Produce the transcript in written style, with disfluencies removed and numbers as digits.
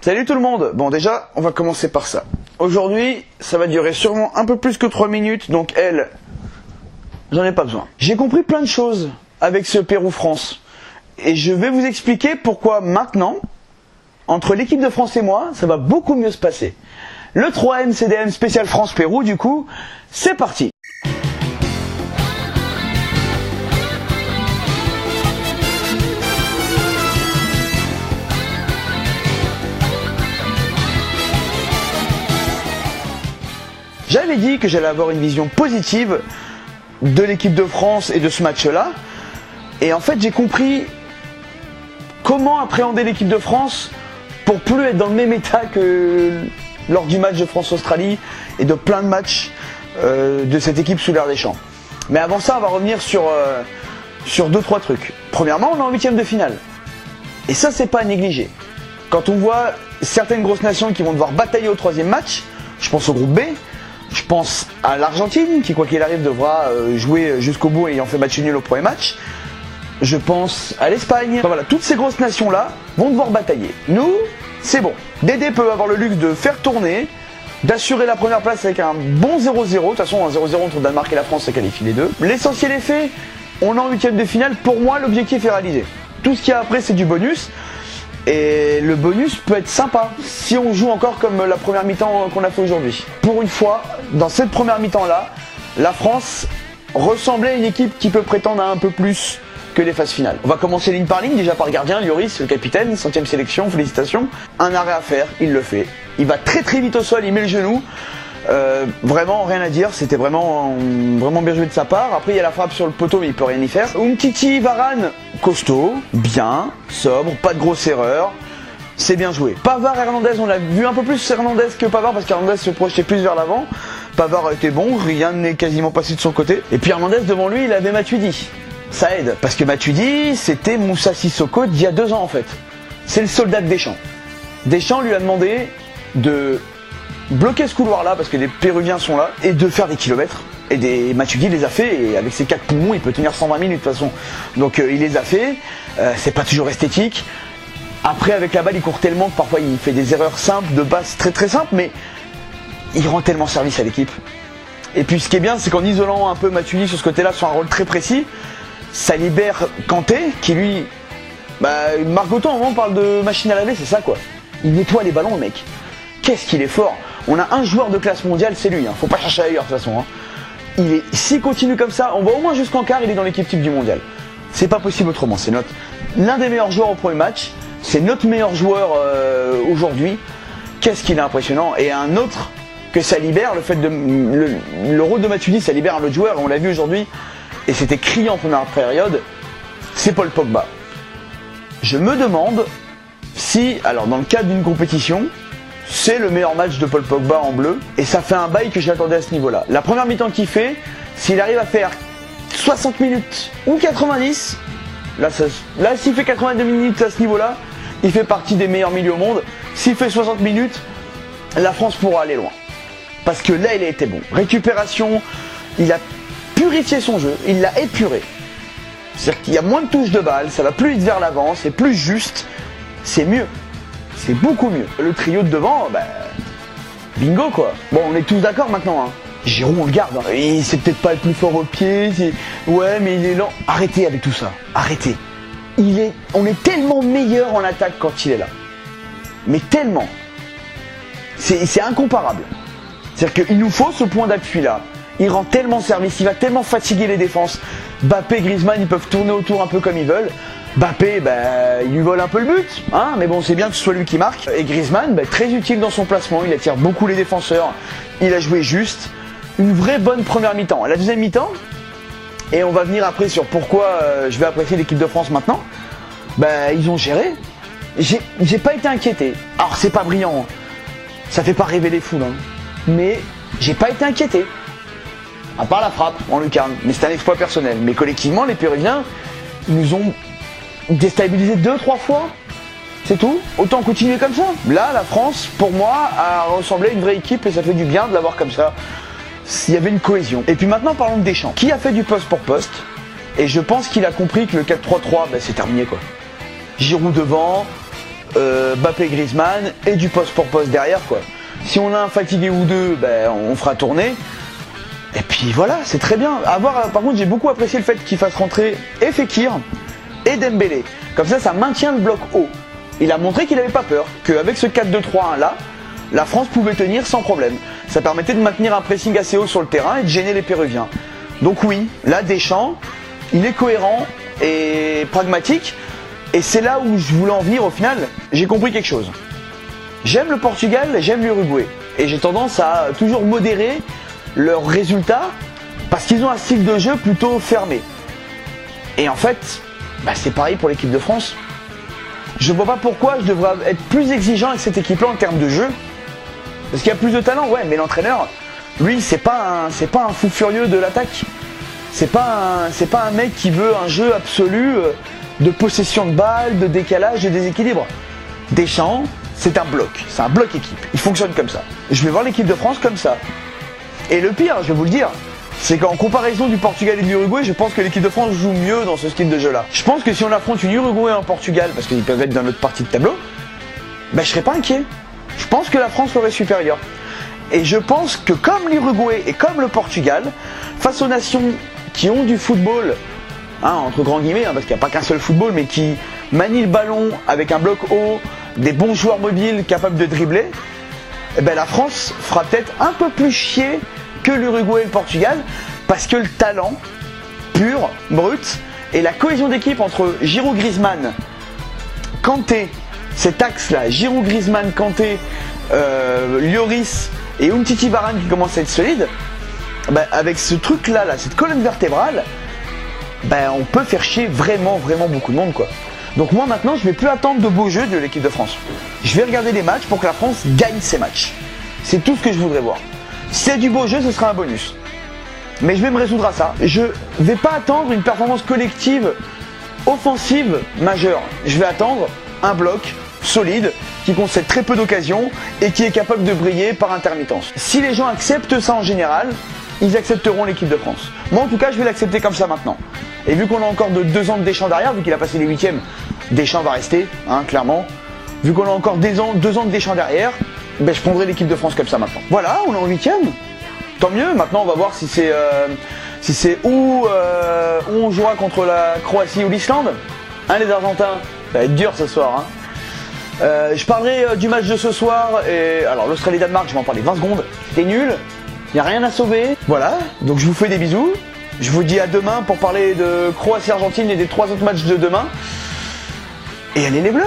Salut tout le monde. Bon déjà, on va commencer par ça. Aujourd'hui, ça va durer sûrement un peu plus que 3 minutes, donc j'en ai pas besoin. J'ai compris plein de choses avec ce Pérou-France. Et je vais vous expliquer pourquoi maintenant, entre l'équipe de France et moi, ça va beaucoup mieux se passer. Le 3M CDM spécial France-Pérou, du coup, c'est parti. J'avais dit que j'allais avoir une vision positive de l'équipe de France et de ce match-là. Et en fait, j'ai compris comment appréhender l'équipe de France pour plus être dans le même état que lors du match de France-Australie et de plein de matchs de cette équipe sous l'Air des Champs. Mais avant ça, on va revenir sur 2-3 trucs. Premièrement, on est en 8e de finale. Et ça, c'est pas à négliger. Quand on voit certaines grosses nations qui vont devoir batailler au 3e match, je pense au groupe B, je pense à l'Argentine qui, quoi qu'il arrive, devra jouer jusqu'au bout ayant fait match nul au premier match. Je pense à l'Espagne. Enfin, voilà, toutes ces grosses nations-là vont devoir batailler. Nous, c'est bon. Dédé peut avoir le luxe de faire tourner, d'assurer la première place avec un bon 0-0. De toute façon, un 0-0 entre Danemark et la France, ça qualifie les deux. L'essentiel est fait. On est en 8e de finale. Pour moi, l'objectif est réalisé. Tout ce qu'il y a après, c'est du bonus. Et le bonus peut être sympa si on joue encore comme la première mi-temps qu'on a fait aujourd'hui. Pour une fois, dans cette première mi-temps-là, la France ressemblait à une équipe qui peut prétendre à un peu plus que les phases finales. On va commencer ligne par ligne, déjà par le gardien, Lloris, le capitaine, 100e sélection, félicitations. Un arrêt à faire, il le fait. Il va très très vite au sol, il met le genou. Vraiment rien à dire, c'était vraiment bien joué de sa part. Après il y a la frappe sur le poteau mais il peut rien y faire. Umtiti, Varane, costaud, bien, sobre, pas de grosse erreur. C'est bien joué. Pavard, Hernandez, on l'a vu un peu plus Hernandez que Pavard parce qu'Hernandez se projetait plus vers l'avant. Pavard a été bon, rien n'est quasiment passé de son côté. Et puis Hernandez devant lui il avait Matuidi. Ça aide, parce que Matuidi c'était Moussa Sissoko d'il y a 2 ans en fait. C'est le soldat de Deschamps. Deschamps lui a demandé de bloquer ce couloir là parce que les Péruviens sont là et de faire des kilomètres et Matuidi les a fait et avec ses 4 poumons il peut tenir 120 minutes de toute façon donc il les a fait, c'est pas toujours esthétique. Après avec la balle il court tellement que parfois il fait des erreurs simples de base très très simples mais il rend tellement service à l'équipe. Et puis ce qui est bien c'est qu'en isolant un peu Matuidi sur ce côté là sur un rôle très précis ça libère Kanté qui lui Margoton on parle de machine à laver, c'est ça quoi, il nettoie les ballons le mec. Qu'est-ce qu'il est fort. On a un joueur de classe mondiale, c'est lui. Faut pas chercher ailleurs de toute façon. S'il continue comme ça, on va au moins jusqu'en quart, il est dans l'équipe type du mondial. C'est pas possible autrement. C'est l'un des meilleurs joueurs au premier match. C'est notre meilleur joueur aujourd'hui. Qu'est-ce qu'il est impressionnant. Et un autre que ça libère, le rôle de Matuidi, ça libère un autre joueur. On l'a vu aujourd'hui. Et c'était criant en première période. C'est Paul Pogba. Je me demande si, alors dans le cadre d'une compétition, c'est le meilleur match de Paul Pogba en bleu et ça fait un bail que j'attendais à ce niveau-là. La première mi-temps qu'il fait, s'il arrive à faire 60 minutes ou 90, là s'il fait 82 minutes à ce niveau-là, il fait partie des meilleurs milieux au monde. S'il fait 60 minutes, la France pourra aller loin. Parce que là, il a été bon. Récupération, il a purifié son jeu, il l'a épuré. C'est-à-dire qu'il y a moins de touches de balle, ça va plus vite vers l'avant, c'est plus juste, c'est mieux. C'est beaucoup mieux. Le trio de devant, bingo quoi. Bon, on est tous d'accord maintenant. Hein. Giroud, on le garde. Hein. C'est peut-être pas le plus fort au pied. Ouais, mais il est lent. Arrêtez avec tout ça. Arrêtez. On est tellement meilleur en attaque quand il est là. Mais tellement. C'est incomparable. C'est-à-dire qu'il nous faut ce point d'appui là. Il rend tellement service, il va tellement fatiguer les défenses. Mbappé, Griezmann, ils peuvent tourner autour un peu comme ils veulent. Mbappé, il lui vole un peu le but, hein, mais bon, c'est bien que ce soit lui qui marque. Et Griezmann, très utile dans son placement, il attire beaucoup les défenseurs, il a joué juste. Une vraie bonne première mi-temps. La deuxième mi-temps, et on va venir après sur pourquoi je vais apprécier l'équipe de France maintenant, ils ont géré. J'ai pas été inquiété. Alors, c'est pas brillant, ça fait pas rêver les foules, hein, mais j'ai pas été inquiété. À part la frappe en lucarne, mais c'est un exploit personnel. Mais collectivement, les Péruviens nous ont déstabilisé 2-3 fois, c'est tout. Autant continuer comme ça. Là, la France, pour moi, a ressemblé à une vraie équipe et ça fait du bien de l'avoir comme ça. Il y avait une cohésion. Et puis maintenant, parlons de Deschamps, qui a fait du poste pour poste. Et je pense qu'il a compris que le 4-3-3, c'est terminé quoi. Giroud devant, Mbappé, Griezmann et du poste pour poste derrière quoi. Si on a un fatigué ou deux, ben, on fera tourner. Et puis voilà, c'est très bien. Par contre, j'ai beaucoup apprécié le fait qu'il fasse rentrer et Fekir et Dembélé. Comme ça maintient le bloc haut. Il a montré qu'il n'avait pas peur, qu'avec ce 4-2-3-1 là, la France pouvait tenir sans problème. Ça permettait de maintenir un pressing assez haut sur le terrain et de gêner les Péruviens. Donc oui, là Deschamps, il est cohérent et pragmatique. Et c'est là où je voulais en venir au final. J'ai compris quelque chose. J'aime le Portugal, j'aime l'Uruguay. Et j'ai tendance à toujours modérer leurs résultats parce qu'ils ont un style de jeu plutôt fermé. Et en fait, c'est pareil pour l'équipe de France. Je vois pas pourquoi je devrais être plus exigeant avec cette équipe-là en termes de jeu. Parce qu'il y a plus de talent, ouais, mais l'entraîneur, lui, c'est pas un fou furieux de l'attaque. C'est pas un mec qui veut un jeu absolu de possession de balle, de décalage, de déséquilibre. Deschamps, c'est un bloc équipe. Il fonctionne comme ça. Je vais voir l'équipe de France comme ça. Et le pire, je vais vous le dire, c'est qu'en comparaison du Portugal et de l'Uruguay, je pense que l'équipe de France joue mieux dans ce style de jeu-là. Je pense que si on affronte une Uruguay et un Portugal, parce qu'ils peuvent être dans l'autre partie de tableau, je serais pas inquiet. Je pense que la France serait supérieure. Et je pense que comme l'Uruguay et comme le Portugal, face aux nations qui ont du football, entre grands guillemets, parce qu'il n'y a pas qu'un seul football, mais qui manient le ballon avec un bloc haut, des bons joueurs mobiles capables de dribbler, la France fera peut-être un peu plus chier que l'Uruguay et le Portugal, parce que le talent pur, brut, et la cohésion d'équipe entre Giroud, Griezmann, Kanté, cet axe-là, Giroud, Griezmann, Kanté, Lloris et Umtiti Varane qui commence à être solide, avec ce truc-là, cette colonne vertébrale, on peut faire chier vraiment beaucoup de monde quoi. Donc moi maintenant je vais plus attendre de beaux jeux de l'équipe de France. Je vais regarder les matchs pour que la France gagne ses matchs. C'est tout ce que je voudrais voir. Si c'est du beau jeu, ce sera un bonus. Mais je vais me résoudre à ça. Je vais pas attendre une performance collective offensive majeure. Je vais attendre un bloc solide qui concède très peu d'occasions et qui est capable de briller par intermittence. Si les gens acceptent ça en général, ils accepteront l'équipe de France. Moi en tout cas je vais l'accepter comme ça maintenant. Et vu qu'on a encore 2 ans de Deschamps derrière, vu qu'il a passé les 8e, Deschamps va rester, clairement. Vu qu'on a encore 2 ans de Deschamps derrière, je prendrai l'équipe de France comme ça maintenant. Voilà, on est en 8e. Tant mieux, maintenant on va voir si c'est où on jouera contre la Croatie ou l'Islande. Les Argentins, ça va être dur ce soir. Je parlerai du match de ce soir. Et alors l'Australie-Danemark, je vais en parler 20 secondes. C'était nul, il n'y a rien à sauver. Voilà, donc je vous fais des bisous. Je vous dis à demain pour parler de Croatie-Argentine et des 3 autres matchs de demain. Et allez les Bleus!